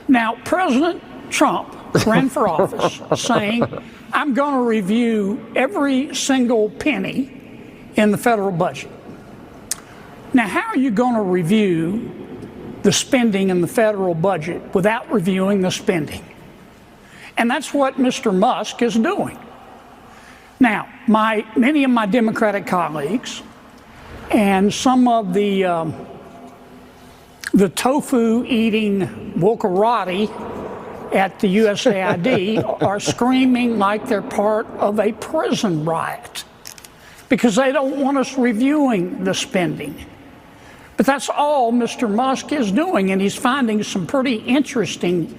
Now, President Trump ran for office saying, I'm going to review every single penny in the federal budget. Now, how are you going to review the spending in the federal budget without reviewing the spending? And that's what Mr. Musk is doing. Now, many of my Democratic colleagues and some of the tofu-eating wokerati at the USAID are screaming like they're part of a prison riot because they don't want us reviewing the spending. But that's all Mr. Musk is doing, and he's finding some pretty interesting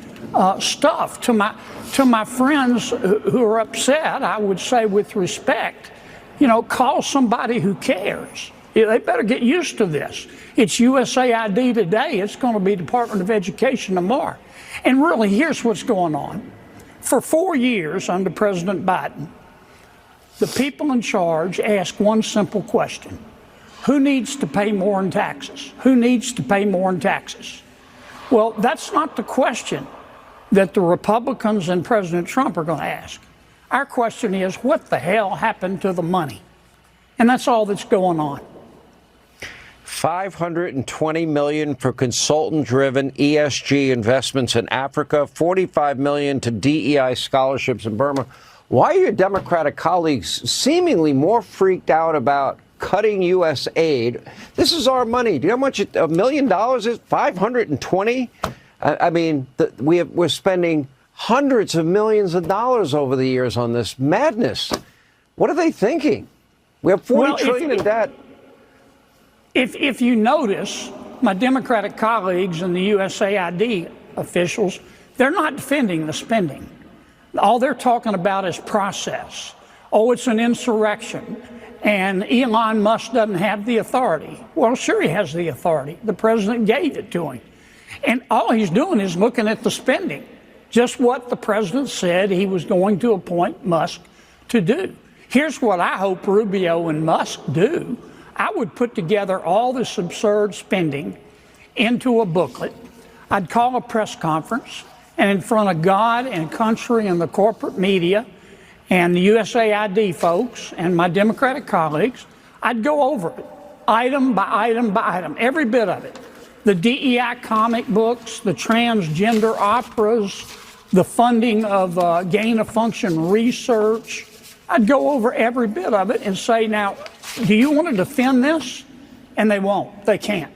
stuff. To my friends who are upset, I would say with respect, call somebody who cares. They better get used to this. It's USAID today. It's going to be Department of Education tomorrow. And really, here's what's going on. For 4 years under President Biden, the people in charge ask one simple question. Who needs to pay more in taxes? Who needs to pay more in taxes? Well, that's not the question that the Republicans and President Trump are going to ask. Our question is, what the hell happened to the money? And that's all that's going on. $520 million for consultant-driven ESG investments in Africa, $45 million to DEI scholarships in Burma. Why are your Democratic colleagues seemingly more freaked out about cutting U.S. aid? This is our money. Do you know how much $1 million is? 520? I mean, we're spending hundreds of millions of dollars over the years on this madness. What are they thinking? We have $40 trillion in debt. If you notice, my Democratic colleagues and the USAID officials, they're not defending the spending. All they're talking about is process. Oh, it's an insurrection, and Elon Musk doesn't have the authority. Well, sure he has the authority. The president gave it to him. And all he's doing is looking at the spending, just what the president said he was going to appoint Musk to do. Here's what I hope Rubio and Musk do. I would put together all this absurd spending into a booklet. I'd call a press conference, and in front of God and country and the corporate media and the USAID folks and my Democratic colleagues, I'd go over it, item by item by item, every bit of it. The DEI comic books, the transgender operas, the funding of gain-of-function research. I'd go over every bit of it and say, now, do you want to defend this? And they won't. They can't.